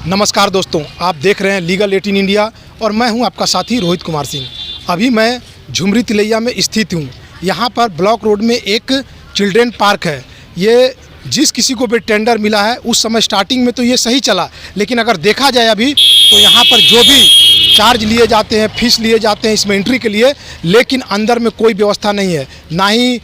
नमस्कार दोस्तों, आप देख रहे हैं लीगल 18 इंडिया और मैं हूं आपका साथी रोहित कुमार सिंह। अभी मैं झुमरी तिलैया में स्थित हूं। यहां पर ब्लॉक रोड में एक चिल्ड्रेन पार्क है। ये जिस किसी को भी टेंडर मिला है उस समय स्टार्टिंग में तो ये सही चला, लेकिन अगर देखा जाए अभी तो यहाँ पर जो भी चार्ज लिए जाते हैं, फीस लिए जाते हैं इसमें एंट्री के लिए, लेकिन अंदर में कोई व्यवस्था नहीं है। ना ही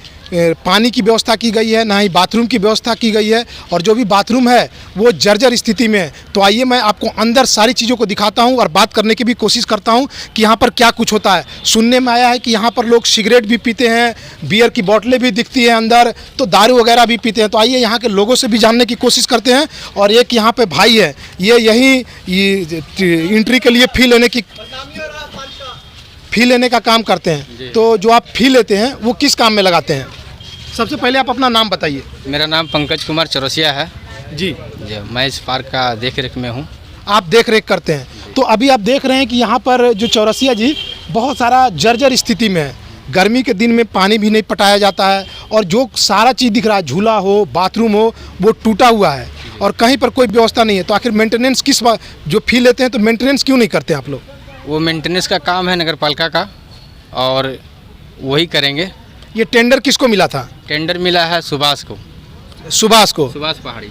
पानी की व्यवस्था की गई है, ना ही बाथरूम की व्यवस्था की गई है, और जो भी बाथरूम है वो जर्जर स्थिति में है। तो आइए मैं आपको अंदर सारी चीज़ों को दिखाता हूं और बात करने की भी कोशिश करता हूं कि यहाँ पर क्या कुछ होता है। सुनने में आया है कि यहाँ पर लोग सिगरेट भी पीते हैं, बियर की बोतलें भी दिखती हैं अंदर, तो दारू वगैरह भी पीते हैं। तो आइए यहाँ के लोगों से भी जानने की कोशिश करते हैं। और एक यहाँ पर भाई है, ये यहीं एंट्री के लिए फ़ी लेने का काम करते हैं। तो जो आप फ़ी लेते हैं वो किस काम में लगाते हैं? सबसे पहले आप अपना नाम बताइए। मेरा नाम पंकज कुमार चौरसिया है जी। मैं इस पार्क का देख रेख में हूँ। आप देख रेख करते हैं, तो अभी आप देख रहे हैं कि यहाँ पर जो चौरसिया जी बहुत सारा जर्जर स्थिति में है। गर्मी के दिन में पानी भी नहीं पटाया जाता है और जो सारा चीज़ दिख रहा है, झूला हो, बाथरूम हो, वो टूटा हुआ है और कहीं पर कोई व्यवस्था नहीं है। तो आखिर मेंटेनेंस किस बात, जो फ़ी लेते हैं तो मेंटेनेंस क्यों नहीं करते आप लोग? वो मेंटेनेंस का काम है नगर पालिका का और वही करेंगे। ये टेंडर किसको मिला था? टेंडर मिला है सुभाष को। सुभाष पहाड़ी।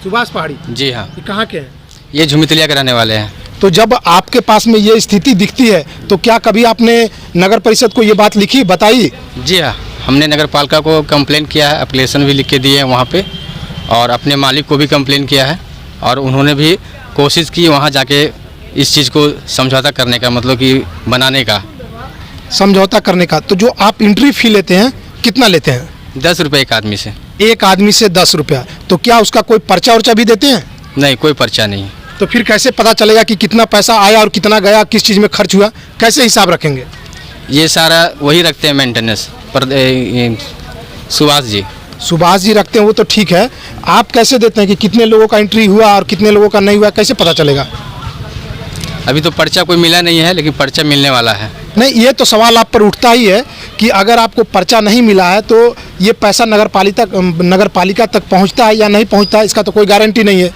सुभाष पहाड़ी, जी हाँ। ये कहाँ के हैं? ये झुमरी तिलैया के रहने वाले हैं। तो जब आपके पास में ये स्थिति दिखती है तो क्या कभी आपने नगर परिषद को ये बात लिखी, बताई? जी हाँ, हमने नगर पालिका को कंप्लेन किया है, एप्लीकेशन भी लिख के दिए हैं वहाँ पे, और अपने मालिक को भी कंप्लेन किया है और उन्होंने भी कोशिश की वहाँ जाके इस चीज़ को समझौता करने का, मतलब कि बनाने का, समझौता करने का। तो जो आप एंट्री फ़ी लेते हैं कितना लेते हैं? 10 रुपये एक आदमी से। एक आदमी से 10 रुपया। तो क्या उसका कोई पर्चा वर्चा भी देते हैं? नहीं, कोई पर्चा नहीं। तो फिर कैसे पता चलेगा कि कितना पैसा आया और कितना गया, किस चीज़ में खर्च हुआ, कैसे हिसाब रखेंगे? ये सारा वही रखते हैं मेंटेनेंस पर, सुभाष जी रखते हैं, वो तो ठीक है। आप कैसे देते हैं कि कितने लोगों का एंट्री हुआ और कितने लोगों का नहीं हुआ, कैसे पता चलेगा? अभी तो पर्चा कोई मिला नहीं है, लेकिन पर्चा मिलने वाला है। नहीं, ये तो सवाल आप पर उठता ही है कि अगर आपको पर्चा नहीं मिला है तो ये पैसा नगर पालिका तक पहुंचता है या नहीं पहुंचता है, इसका तो कोई गारंटी नहीं है।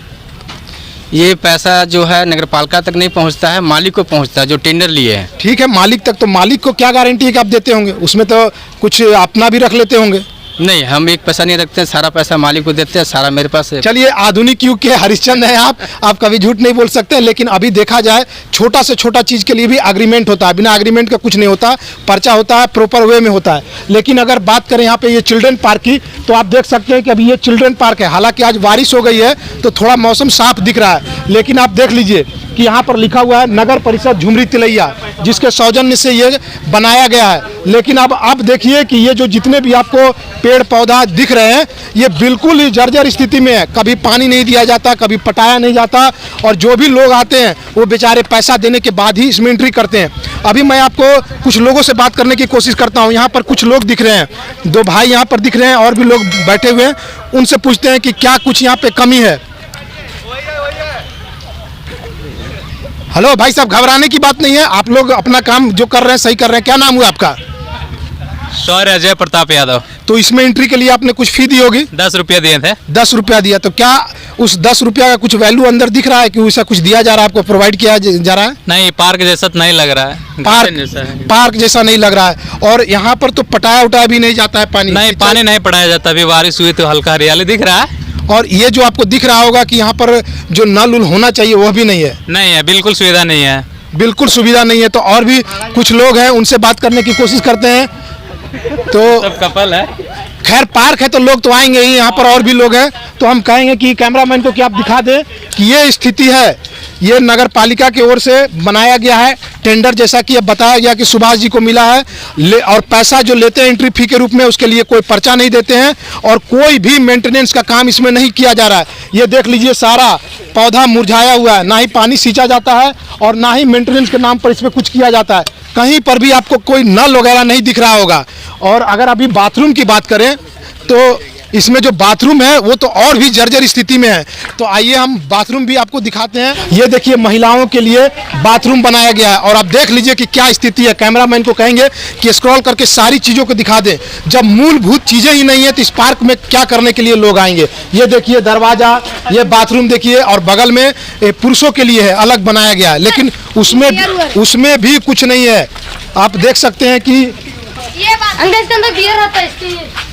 ये पैसा जो है नगर पालिका तक नहीं पहुंचता है, मालिक को पहुंचता है जो टेंडर लिए हैं। ठीक है, मालिक तक। तो मालिक को क्या गारंटी है कि आप देते होंगे? उसमें तो कुछ अपना भी रख लेते होंगे। नहीं, हम एक पैसा नहीं रखते हैं, सारा पैसा मालिक को देते हैं, सारा मेरे पास है। चलिए, आधुनिक युग के हरिश्चंद्र हैं आप कभी झूठ नहीं बोल सकते। लेकिन अभी देखा जाए, छोटा से छोटा चीज़ के लिए भी एग्रीमेंट होता है, बिना एग्रीमेंट का कुछ नहीं होता। पर्चा होता है, प्रॉपर वे में होता है। लेकिन अगर बात करें यहाँ पे ये चिल्ड्रन पार्क की, तो आप देख सकते हैं कि अभी ये चिल्ड्रन पार्क है। हालांकि आज बारिश हो गई है तो थोड़ा मौसम साफ दिख रहा है, लेकिन आप देख लीजिए कि यहाँ पर लिखा हुआ है नगर परिषद झुमरी तिलैया, जिसके सौजन्य से ये बनाया गया है। लेकिन अब देखिए कि ये जो जितने भी आपको पेड़ पौधा दिख रहे हैं, ये बिल्कुल ही जर्जर स्थिति में है। कभी पानी नहीं दिया जाता, कभी पटाया नहीं जाता, और जो भी लोग आते हैं वो बेचारे पैसा देने के बाद ही इसमें एंट्री करते हैं। अभी मैं आपको कुछ लोगों से बात करने की कोशिश करता हूँ। यहाँ पर कुछ लोग दिख रहे हैं, 2 भाई यहाँ पर दिख रहे हैं और भी लोग बैठे हुए हैं। उनसे पूछते हैं कि क्या कुछ यहाँ पे कमी है। हेलो भाई साहब, घबराने की बात नहीं है, आप लोग अपना काम जो कर रहे हैं सही कर रहे हैं। क्या नाम हुआ आपका? सर अजय प्रताप यादव। तो इसमें एंट्री के लिए आपने कुछ फी दी होगी? 10 रुपया दिए थे। 10 रुपया दिया। तो क्या उस 10 रुपया का कुछ वैल्यू अंदर दिख रहा है कि वैसा कुछ दिया जा रहा है, आपको प्रोवाइड किया जा रहा है? नहीं, पार्क जैसा तो नहीं लग रहा है। पार्क जैसा नहीं लग रहा है। और यहाँ पर तो पटाया उटाया भी नहीं जाता है पानी? नहीं, पानी नहीं पटाया जाता। अभी बारिश हुई तो हल्का हरियाली दिख रहा है। और ये जो आपको दिख रहा होगा कि यहाँ पर जो नल उल होना चाहिए वह भी नहीं है? नहीं है, बिल्कुल सुविधा नहीं है। बिल्कुल सुविधा नहीं है। तो और भी कुछ लोग हैं, उनसे बात करने की कोशिश करते हैं। तो सब कपल है। खैर, पार्क है तो लोग तो आएंगे ही। यहाँ पर और भी लोग हैं, तो हम कहेंगे कि कैमरामैन को कि आप दिखा दें कि ये स्थिति है। ये नगर पालिका की ओर से बनाया गया है टेंडर, जैसा कि अब बताया गया कि सुभाष जी को मिला है। और पैसा जो लेते हैं एंट्री फी के रूप में, उसके लिए कोई पर्चा नहीं देते हैं और कोई भी मेंटेनेंस का काम इसमें नहीं किया जा रहा है। ये देख लीजिए, सारा पौधा मुरझाया हुआ है, ना ही पानी सींचा जाता है और ना ही मेंटेनेंस के नाम पर इसमें कुछ किया जाता है। कहीं पर भी आपको कोई नल वगैरह नहीं दिख रहा होगा। और अगर अभी बाथरूम की बात करें तो इसमें जो बाथरूम है वो तो और भी जर्जर स्थिति में है। तो आइए हम बाथरूम भी आपको दिखाते हैं। ये देखिए महिलाओं के लिए बाथरूम बनाया गया है और आप देख लीजिए कि क्या स्थिति है। कैमरामैन को कहेंगे कि स्क्रॉल करके सारी चीज़ों को दिखा दें। जब मूलभूत चीज़ें ही नहीं है तो इस पार्क में क्या करने के लिए लोग आएंगे। ये देखिए दरवाज़ा, ये बाथरूम देखिए, और बगल में पुरुषों के लिए है, अलग बनाया गया है, लेकिन उसमें भी कुछ नहीं है। आप देख सकते हैं कि ये अंदर के अंदर बियर होता है इसके।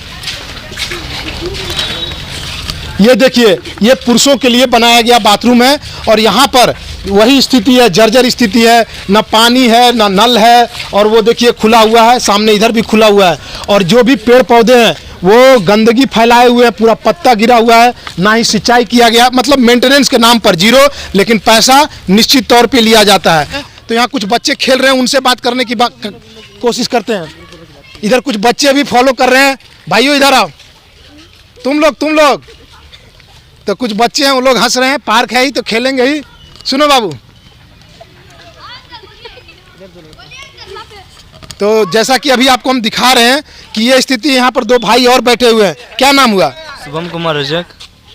ये देखिए ये पुरुषों के लिए बनाया गया बाथरूम है और यहाँ पर वही स्थिति है, जर्जर स्थिति है, ना पानी है ना नल है, और वो देखिए खुला हुआ है, सामने इधर भी खुला हुआ है, और जो भी पेड़ पौधे हैं वो गंदगी फैलाए हुए हैं, पूरा पत्ता गिरा हुआ है, ना ही सिंचाई किया गया, मतलब मेंटेनेंस के नाम पर जीरो, लेकिन पैसा निश्चित तौर पे लिया जाता है। तो यहाँ कुछ बच्चे खेल रहे हैं, उनसे बात करने की कोशिश करते हैं। इधर कुछ बच्चे भी फॉलो कर रहे हैं। भाइयों इधर आओ, तुम लोग तो कुछ बच्चे हैं, वो लोग हंस रहे हैं। पार्क है ही तो खेलेंगे ही। सुनो बाबू, तो जैसा कि अभी आपको हम दिखा रहे हैं कि ये स्थिति, यहाँ पर दो भाई और बैठे हुए हैं। क्या नाम हुआ? शुभम कुमार रजक।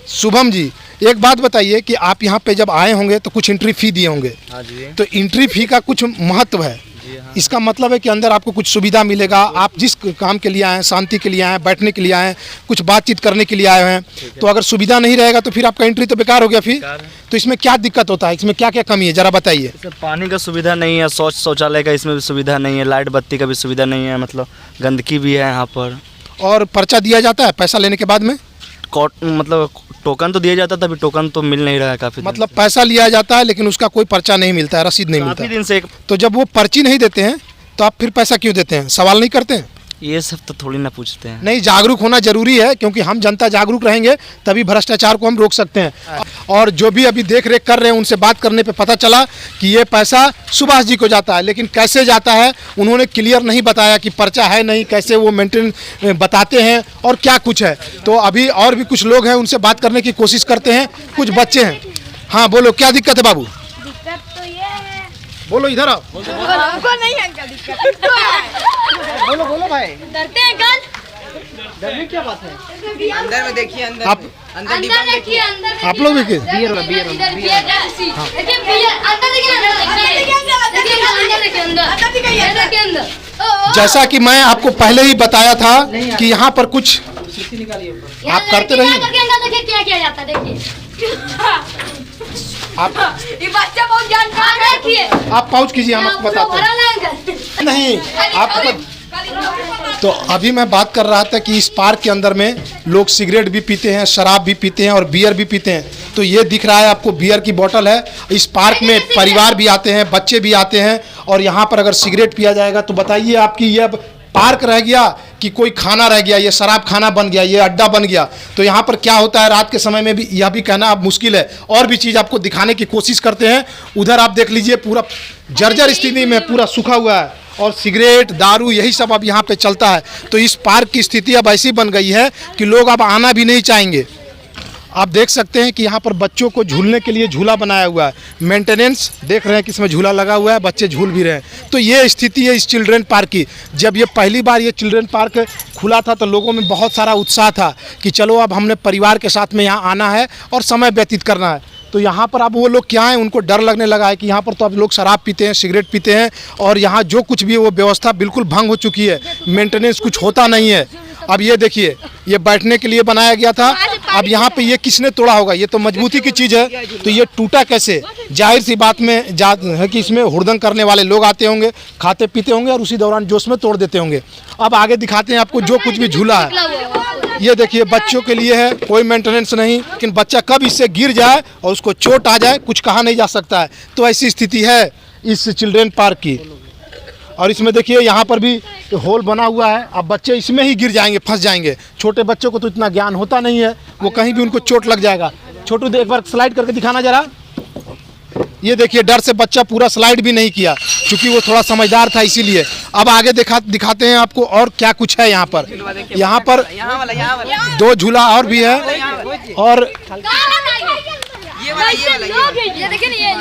शुभम जी, एक बात बताइए कि आप यहाँ पे जब आए होंगे तो कुछ एंट्री फी दिए होंगे। हाँ जी। तो एंट्री फी का कुछ महत्व है। जी हाँ। इसका मतलब है कि अंदर आपको कुछ सुविधा मिलेगा। आप जिस काम के लिए आए हैं, शांति के लिए आए हैं, बैठने के लिए आए हैं, कुछ बातचीत करने के लिए आए हैं, तो अगर सुविधा नहीं रहेगा तो फिर आपका एंट्री तो बेकार हो गया। फिर तो इसमें क्या दिक्कत होता है, इसमें क्या क्या कमी है, जरा बताइए। पानी का सुविधा नहीं है, शौचालय का इसमें भी सुविधा नहीं है, लाइट बत्ती का भी सुविधा नहीं है, मतलब गंदगी भी है यहाँ पर। और पर्चा दिया जाता है पैसा लेने के बाद में? मतलब टोकन तो दिया जाता था, अभी टोकन तो मिल नहीं रहा है काफी। मतलब पैसा लिया जाता है लेकिन उसका कोई पर्चा नहीं मिलता है, रसीद नहीं मिलता। दिन से तो जब वो पर्ची नहीं देते हैं तो आप फिर पैसा क्यों देते हैं? सवाल नहीं करते हैं? ये सब तो थोड़ी ना पूछते हैं। नहीं, जागरूक होना जरूरी है, क्योंकि हम जनता जागरूक रहेंगे तभी भ्रष्टाचार को हम रोक सकते हैं। और जो भी अभी देख रेख कर रहे हैं उनसे बात करने पे पता चला कि ये पैसा सुभाष जी को जाता है, लेकिन कैसे जाता है उन्होंने क्लियर नहीं बताया कि पर्चा है नहीं, कैसे वो मेंटेन बताते हैं और क्या कुछ है। तो अभी और भी कुछ लोग हैं, उनसे बात करने की कोशिश करते हैं। कुछ बच्चे हैं। हाँ बोलो, क्या दिक्कत है बाबू? दिक्कत तो ये है, बोलो, इधर आओ। हमको नहीं अंकल दिक्कत है। बोलो भाई। डरते हैं अंकल? डरने क्या बात है? अंदर में देखिए, अंदर आप अंदर देखिए, अंदर आप लोग भी के? बियर देखिए, बियर अंदर देखिए, अंदर देखिए, अंदर। जैसा कि मैं आपको पहले ही बताया था कि यहाँ पर कुछ आप करते रहिए। देखिए क्या किया जाता है, देखिए आप ये बच्चा बहुत जानकार है। देखिए आप पाउच कीजिए, हम आपको बताते हैं। नहीं, आप तो अभी मैं बात कर रहा था कि इस पार्क के अंदर में लोग सिगरेट भी पीते हैं, शराब भी पीते हैं और बियर भी पीते हैं। तो ये दिख रहा है आपको, बियर की बोतल है। इस पार्क में परिवार भी आते हैं, बच्चे भी आते हैं, और यहाँ पर अगर सिगरेट पिया जाएगा तो बताइए आपकी ये पार्क रह गया कि कोई खाना रह गया, ये शराब खाना बन गया, ये अड्डा बन गया। तो यहाँ पर क्या होता है रात के समय में भी, यह भी कहना अब मुश्किल है। और भी चीज़ आपको दिखाने की कोशिश करते हैं। उधर आप देख लीजिए, पूरा जर्जर स्थिति में पूरा सूखा हुआ है, और सिगरेट दारू यही सब अब यहाँ पे चलता है। तो इस पार्क की स्थिति अब ऐसी बन गई है कि लोग अब आना भी नहीं चाहेंगे। आप देख सकते हैं कि यहाँ पर बच्चों को झूलने के लिए झूला बनाया हुआ है। मेंटेनेंस देख रहे हैं कि इसमें झूला लगा हुआ है, बच्चे झूल भी रहे हैं। तो ये स्थिति है इस चिल्ड्रेन पार्क की। जब ये पहली बार ये चिल्ड्रेन पार्क खुला था तो लोगों में बहुत सारा उत्साह था कि चलो अब हमने परिवार के साथ में यहाँ आना है और समय व्यतीत करना है। तो यहाँ पर अब वो लोग क्या हैं, उनको डर लगने लगा है कि यहाँ पर तो अब लोग शराब पीते हैं, सिगरेट पीते हैं, और यहाँ जो कुछ भी है वो व्यवस्था बिल्कुल भंग हो चुकी है। मेंटेनेंस कुछ होता नहीं है। अब ये देखिए, ये बैठने के लिए बनाया गया था, अब यहाँ पे ये किसने तोड़ा होगा? ये तो मजबूती की चीज़ है, तो ये टूटा कैसे? जाहिर सी बात में है कि इसमें हुड़दंग करने वाले लोग आते होंगे, खाते पीते होंगे और उसी दौरान जोश में तोड़ देते होंगे। अब आगे दिखाते हैं आपको जो कुछ भी झूला है। ये देखिए, बच्चों के लिए है, कोई मेंटेनेंस नहीं, लेकिन बच्चा कब इससे गिर जाए और उसको चोट आ जाए कुछ कहा नहीं जा सकता है। तो ऐसी स्थिति है इस चिल्ड्रेन पार्क की। और इसमें देखिए यहाँ पर भी होल बना हुआ है, अब बच्चे इसमें ही गिर जाएंगे, फंस जाएंगे। छोटे बच्चों को तो इतना ज्ञान होता नहीं है, वो कहीं भी उनको चोट लग जाएगा। छोटू एक बार स्लाइड करके दिखाना जरा। ये देखिए, डर से बच्चा पूरा स्लाइड भी नहीं किया, क्योंकि वो थोड़ा समझदार था इसीलिए। अब आगे दिखाते हैं आपको और क्या कुछ है यहाँ पर। यहाँ पर दो झूला और भी है, और ये देखिए,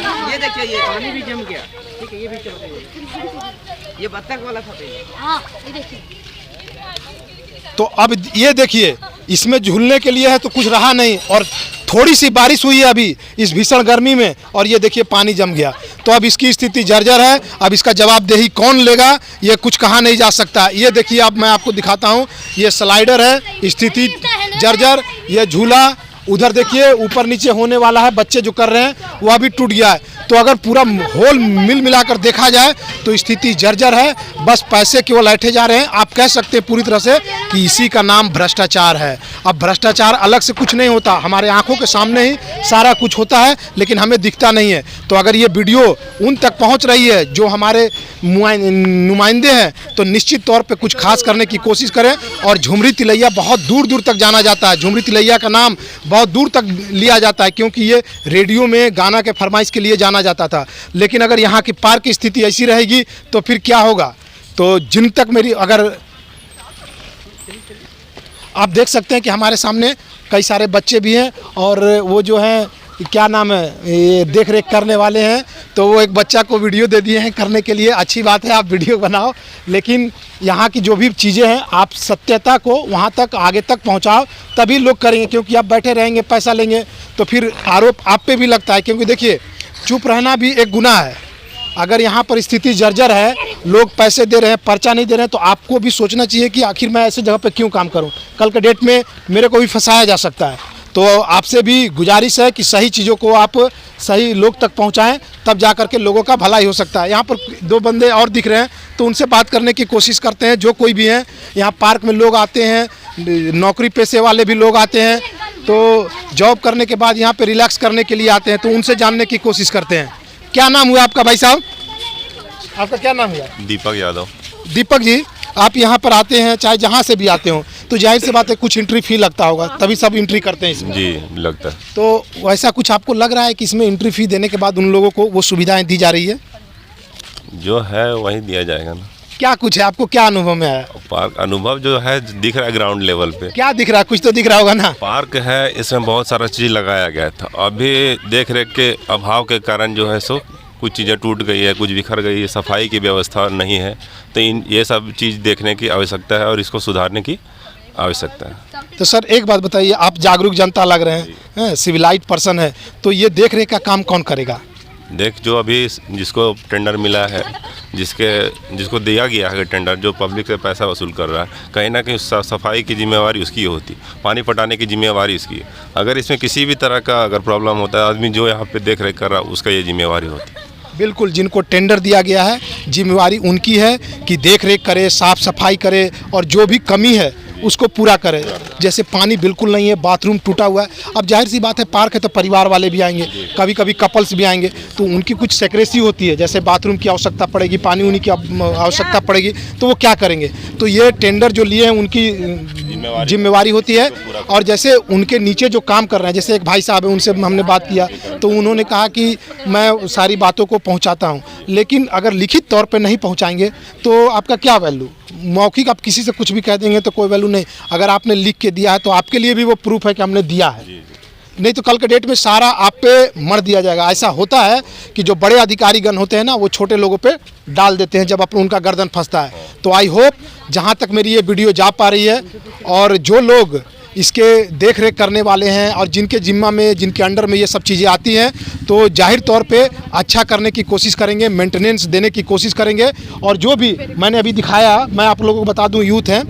पानी भी जम गया। ठीक है, ये भी चल रही है, ये बत्तख वाला था। हाँ, ये देखिए। तो अब ये देखिए, इसमें झूलने के लिए है तो कुछ रहा नहीं, और थोड़ी सी बारिश हुई है अभी इस भीषण गर्मी में और ये देखिए पानी जम गया। तो अब इसकी स्थिति जर्जर है। अब इसका जवाबदेही कौन लेगा, ये कुछ कहा नहीं जा सकता। ये देखिए, अब मैं आपको दिखाता हूँ, ये स्लाइडर है, स्थिति जर्जर। ये झूला उधर देखिए ऊपर नीचे होने वाला है, बच्चे जो कर रहे हैं वह भी टूट गया है। तो अगर पूरा होल मिलाकर देखा जाए तो स्थिति जर्जर है, बस पैसे केवल ऐंठे जा रहे हैं। आप कह सकते हैं पूरी तरह से कि इसी का नाम भ्रष्टाचार है। अब भ्रष्टाचार अलग से कुछ नहीं होता, हमारे आंखों के सामने ही सारा कुछ होता है, लेकिन हमें दिखता नहीं है। तो अगर ये वीडियो उन तक पहुंच रही है जो हमारे नुमाइंदे हैं, तो निश्चित तौर पे कुछ खास करने की कोशिश करें। और झुमरी तिलैया बहुत दूर दूर तक जाना जाता है, झुमरी तिलैया का नाम बहुत दूर तक लिया जाता है, क्योंकि ये रेडियो में गाना के फरमाइश के लिए जाना जाता था। लेकिन अगर यहाँ की पार्क की स्थिति ऐसी रहेगी तो फिर क्या होगा। तो जिन तक मेरी, अगर आप देख सकते हैं कि हमारे सामने कई सारे बच्चे भी हैं, और वो जो हैं क्या नाम है, ये देख रेख करने वाले हैं। तो वो एक बच्चा को वीडियो दे दिए हैं करने के लिए। अच्छी बात है, आप वीडियो बनाओ, लेकिन यहाँ की जो भी चीज़ें हैं आप सत्यता को वहाँ तक आगे तक पहुँचाओ, तभी लोग करेंगे। क्योंकि आप बैठे रहेंगे, पैसा लेंगे, तो फिर आरोप आप पे भी लगता है। क्योंकि देखिए, चुप रहना भी एक गुनाह है। अगर यहाँ पर स्थिति जर्जर है, लोग पैसे दे रहे हैं, पर्चा नहीं दे रहे हैं, तो आपको भी सोचना चाहिए कि आखिर मैं ऐसे जगह पे क्यों काम करूँ। कल के डेट में मेरे को भी फंसाया जा सकता है। तो आपसे भी गुजारिश है कि सही चीज़ों को आप सही लोग तक पहुँचाएँ, तब जा कर के लोगों का भलाई हो सकता है। यहाँ पर दो बंदे और दिख रहे हैं, तो उनसे बात करने की कोशिश करते हैं। जो कोई भी हैं, यहाँ पार्क में लोग आते हैं, नौकरी पेशे वाले भी लोग आते हैं, तो जॉब करने के बाद यहाँ पे रिलैक्स करने के लिए आते हैं। तो उनसे जानने की कोशिश करते हैं। क्या नाम हुआ आपका भाई साहब? आपका क्या नाम हुआ? दीपक यादव। दीपक जी, आप यहाँ पर आते हैं, चाहे जहाँ से भी आते हो, तो जाहिर सी बात है कुछ एंट्री फी लगता होगा, तभी सब एंट्री करते हैं इसमें। जी, लगता है। तो वैसा कुछ आपको लग रहा है कि इसमें एंट्री फी देने के बाद उन लोगों को वो सुविधाएं दी जा रही है? जो है वही दिया जाएगा ना। क्या कुछ है, आपको क्या अनुभव में आया? पार्क अनुभव जो है दिख रहा है ग्राउंड लेवल पे। क्या दिख रहा है? कुछ तो दिख रहा होगा ना। पार्क है, इसमें बहुत सारा चीज़ लगाया गया था। अभी देख रेख के अभाव के कारण जो है सो कुछ चीज़ें टूट गई है, कुछ बिखर गई है, सफाई की व्यवस्था नहीं है। तो ये सब चीज़ देखने की आवश्यकता है और इसको सुधारने की आवश्यकता है। तो सर एक बात बताइए, आप जागरूक जनता लग रहे हैं, सिविलाइज पर्सन है, तो ये देख रेख का काम कौन करेगा? जो अभी जिसको टेंडर मिला है, जिसको दिया गया है टेंडर, जो पब्लिक से पैसा वसूल कर रहा है, कहीं ना कहीं सफाई की जिम्मेवारी उसकी होती, पानी पटाने की जिम्मेवारी उसकी है। अगर इसमें किसी भी तरह का अगर प्रॉब्लम होता है, आदमी जो यहाँ पे देख रेख कर रहा है उसका ये जिम्मेवारी होती है। बिल्कुल, जिनको टेंडर दिया गया है जिम्मेवारी उनकी है कि देख रेख करे, साफ सफाई करे, और जो भी कमी है उसको पूरा करे। जैसे पानी बिल्कुल नहीं है, बाथरूम टूटा हुआ है। अब जाहिर सी बात है, पार्क है तो परिवार वाले भी आएंगे, कभी कभी कपल्स भी आएंगे, तो उनकी कुछ सेक्रेसी होती है। जैसे बाथरूम की आवश्यकता पड़ेगी, पानी उनी की आवश्यकता पड़ेगी, तो वो क्या करेंगे? तो ये टेंडर जो लिए हैं उनकी जिम्मेवारी होती है। और जैसे उनके नीचे जो काम कर रहे हैं, जैसे एक भाई साहब है, उनसे हमने बात किया, तो उन्होंने कहा कि मैं सारी बातों को पहुँचाता हूँ, लेकिन अगर लिखित तौर पर नहीं पहुँचाएंगे तो आपका क्या वैल्यू? मौखिक आप किसी से कुछ भी कह देंगे तो कोई वैल्यू नहीं। अगर आपने लिख के दिया है तो आपके लिए भी वो प्रूफ है कि हमने दिया है। नहीं तो कल के डेट में सारा आप पे मर दिया जाएगा। ऐसा होता है कि जो बड़े अधिकारीगण होते हैं ना, वो छोटे लोगों पे डाल देते हैं जब उनका गर्दन फंसता है। तो आई होप जहाँ तक मेरी ये वीडियो जा पा रही है, और जो लोग इसके देख रेख करने वाले हैं और जिनके जिम्मा में, जिनके अंडर में ये सब चीज़ें आती हैं, तो जाहिर तौर पे अच्छा करने की कोशिश करेंगे, मेंटेनेंस देने की कोशिश करेंगे। और जो भी मैंने अभी दिखाया, मैं आप लोगों को बता दूं, यूथ हैं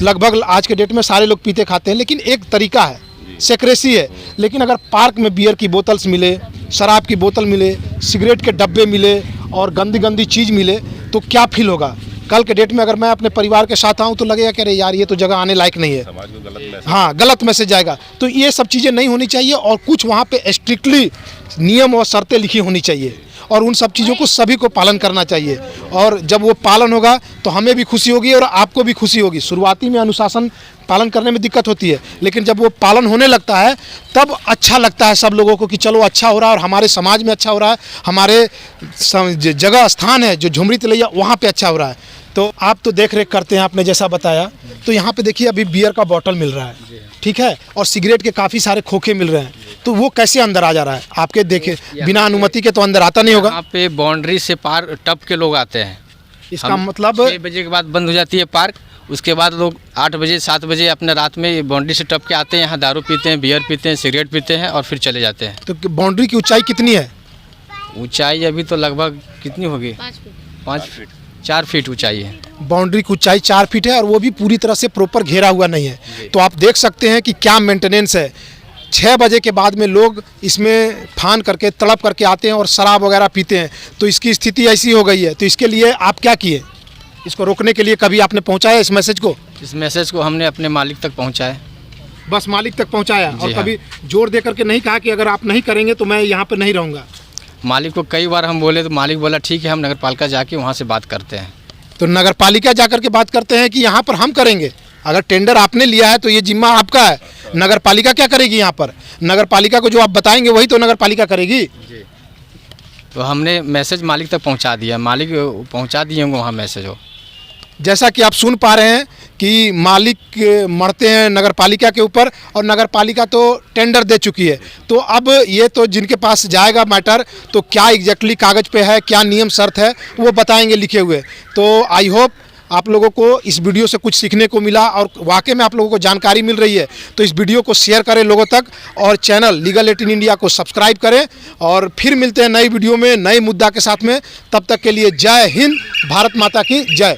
लगभग आज के डेट में सारे लोग पीते खाते हैं, लेकिन एक तरीका है, सेक्रेसी है। लेकिन अगर पार्क में बियर की बोतल्स मिले, शराब की बोतल मिले, सिगरेट के डब्बे मिले और गंदी गंदी चीज़ मिले, तो क्या फील होगा? कल के डेट में अगर मैं अपने परिवार के साथ आऊँ तो लगेगा कि अरे यार ये तो जगह आने लायक नहीं है, समाज को गलत हाँ गलत मैसेज जाएगा। तो ये सब चीज़ें नहीं होनी चाहिए, और कुछ वहाँ पे स्ट्रिक्टली नियम और शर्तें लिखी होनी चाहिए, और उन सब चीज़ों को सभी को पालन करना चाहिए। और जब वो पालन होगा तो हमें भी खुशी होगी और आपको भी खुशी होगी। शुरुआती में अनुशासन पालन करने में दिक्कत होती है, लेकिन जब वो पालन होने लगता है तब अच्छा लगता है सब लोगों को कि चलो अच्छा हो रहा है, और हमारे समाज में अच्छा हो रहा है, हमारे जगह स्थान है जो झुमरी तिलैया वहाँ पे अच्छा हो रहा है। तो आप तो देख रेख करते हैं, आपने जैसा बताया। तो यहाँ पे देखिए अभी बियर का बॉटल मिल रहा है, ठीक है, और सिगरेट के काफ़ी सारे खोखे मिल रहे हैं। तो वो कैसे अंदर आ जा रहा है? आपके देखे बिना अनुमति के तो अंदर आता नहीं होगा। यहाँ पे बाउंड्री से पार टप के लोग आते हैं। इसका मतलब 6 बजे के बाद बंद हो जाती है पार्क, उसके बाद लोग 8 बजे 7 बजे अपने रात में बाउंड्री से टप के आते हैं, यहाँ दारू पीते हैं, बियर पीते हैं, सिगरेट पीते हैं और फिर चले जाते हैं। तो बाउंड्री की ऊंचाई कितनी है? ऊंचाई अभी तो लगभग कितनी होगी? 4 फीट ऊंचाई है। बाउंड्री की ऊंचाई 4 फीट है और वो भी पूरी तरह से प्रॉपर घेरा हुआ नहीं है। तो आप देख सकते हैं कि क्या मेंटेनेंस है। 6 बजे के बाद में लोग इसमें फान करके तड़प करके आते हैं और शराब वगैरह पीते हैं। तो इसकी स्थिति ऐसी हो गई है। तो इसके लिए आप क्या किए? इसको रोकने के लिए कभी आपने पहुंचाया इस मैसेज को? इस मैसेज को हमने अपने मालिक तक पहुंचाया। बस मालिक तक पहुंचाया और हाँ। कभी जोर दे करके नहीं कहा कि अगर आप नहीं करेंगे तो मैं यहाँ पर नहीं रहूँगा? मालिक को कई बार हम बोले तो मालिक बोला ठीक है, हम नगर पालिका जाके वहाँ से बात करते हैं। तो नगर पालिका जा करके बात करते हैं कि यहाँ पर हम करेंगे। अगर टेंडर आपने लिया है तो ये जिम्मा आपका है। नगर पालिका क्या करेगी यहाँ पर? नगर पालिका को जो आप बताएंगे वही तो नगर पालिका करेगी। तो हमने मैसेज मालिक तक पहुंचा दिया, मालिक पहुंचा दिए होंगे वहाँ मैसेज हो। जैसा कि आप सुन पा रहे हैं कि मालिक मरते हैं नगर पालिका के ऊपर और नगर पालिका तो टेंडर दे चुकी है। तो अब ये तो जिनके पास जाएगा मैटर, तो क्या एग्जैक्टली कागज़ पे है, क्या नियम शर्त है, वो बताएंगे लिखे हुए। तो आई होप आप लोगों को इस वीडियो से कुछ सीखने को मिला और वाकई में आप लोगों को जानकारी मिल रही है। तो इस वीडियो को शेयर करें लोगों तक और चैनल लीगल 18 इंडिया को सब्सक्राइब करें। और फिर मिलते हैं नई वीडियो में नए मुद्दा के साथ में। तब तक के लिए जय हिंद, भारत माता की जय।